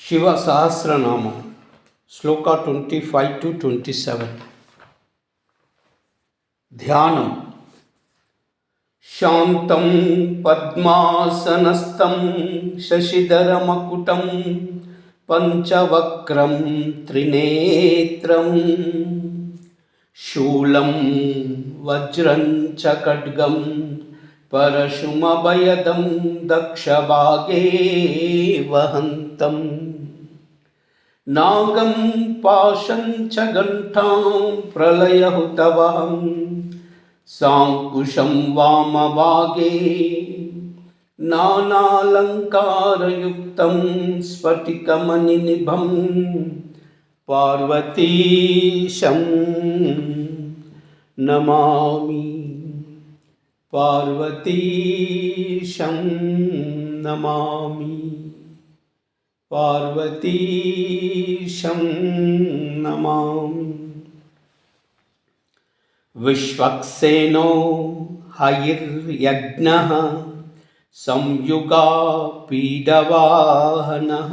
శివ సహస్రనామం శ్లోక 25-27. ధ్యానం. శాంతం పద్మాసనస్థం శశిధరమకుటం పంచవక్రం త్రినేత్రం శూలం వజ్రం చ ఖడ్గం పరశుమభయదం దక్షభాగే వహంతం నాగం పాశం చ ఘంటాం ప్రళయహుతవహం సాంకుశం వామభాగే నానాలంకారయుక్తం స్ఫటికమణినిభం పార్వతీశం నమామి. పార్వతీశం నమామి. పార్వతీశం నమామి. విశ్వక్సేనో హయిర్యజ్ఞః సంయుగా పీడవాహనః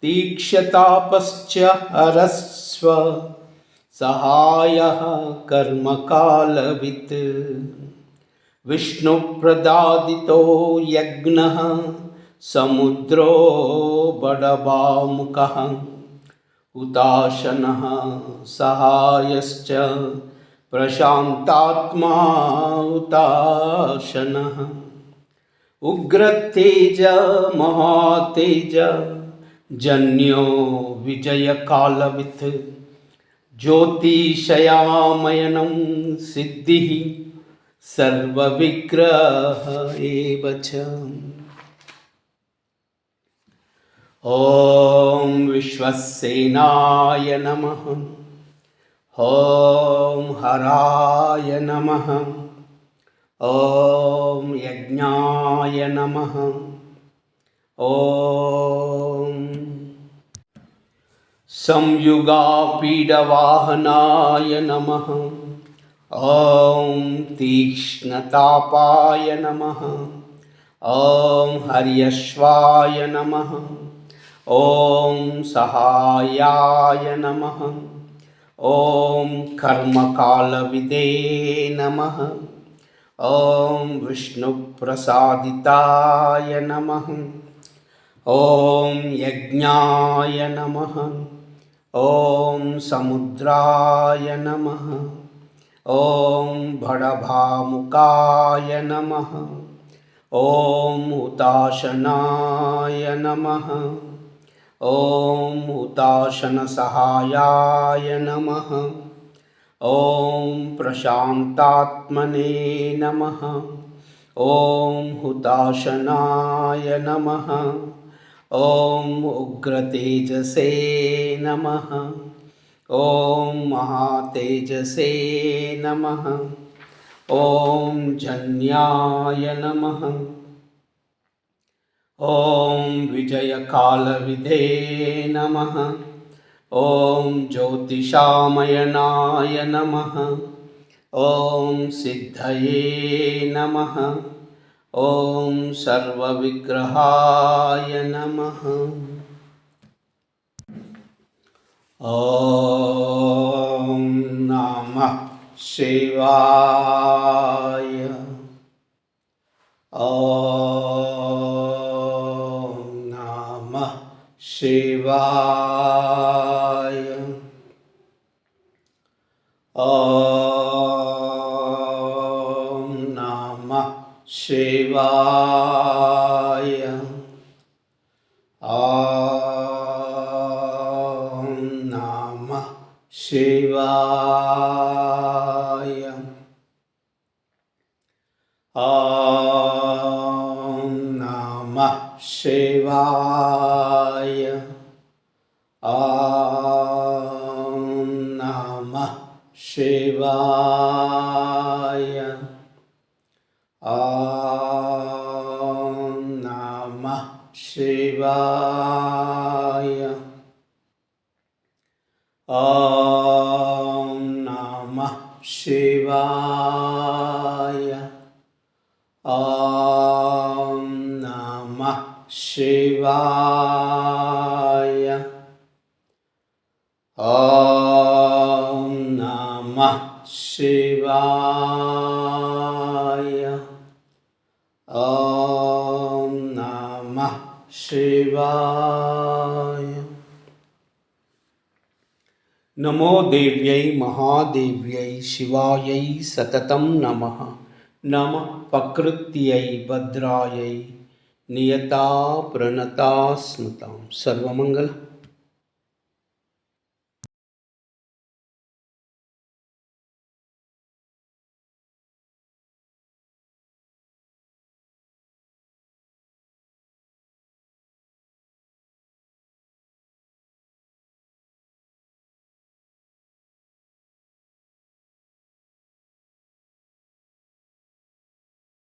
తీక్ష్యతాపశ్చ హరస్వ సహాయః కర్మకాలవిత్ విష్ణుప్రదాదితో యజ్ఞః సముద్రో బడబాముఖః హుతాశనః సహాయశ్చ ప్రశాంతాత్మా హుతాశనః ఉగ్రతేజ మహాతేజ జన్యో విజయకాలవిత్ జ్యోతిషయామయనం సిద్ధి సర్వవిగ్రహ ఏవ చ. ఓం విశ్వసేనాయ నమః. ఓం హరాయ నమః. ఓం యజ్ఞాయ నమః. ఓం సంయుగాపీడవాహనాయ నమః. ఓం తీక్ష్ణతాపాయ నమః. ఓం హర్యశ్వాయ నమః. ఓం సహాయాయ నమః. ఓం కర్మకాలవిదే నమః. ఓం విష్ణుప్రసాదితాయ నమః. ఓం యజ్ఞాయ నమః. ఓం సముద్రాయ నమః. ఓం భడభాముకాయ నమః. ఓం హుతాశనాయ నమః. ఓం హుతాశన సహాయాయ నమః. ఓం ప్రశాంతాత్మనే నమః. ఓం హుతాశనాయ నమః. ఓం ఉగ్రతేజసే నమః. ఓం మహాతేజసే నమః. ఓం జన్యాయ నమః. ఓం విజయకాలవిదే నమః. ఓం జ్యోతిషామయనాయ నమః. ఓం సిద్ధయే నమః. ఓం సర్వవిగ్రహాయ నమః. ఓం నమః శివాయ. ఓం నమః శివాయ. ఓం నమః శివాయ. ఓం నమః శివాయ. ఓం నమః శివాయ. ఓం నమః శివాయ. ఓం నమః శివాయ. ఓం నమః శివాయ. ఓం నమః శివాయ. शिवाय। ॐ नमः शिवाय। नमो देव्यै महादेव्यै शिवायै सततं नमः। नमः प्रकृत्यै भद्रायै नियता प्रणता स्मृतां। सर्वमंगल।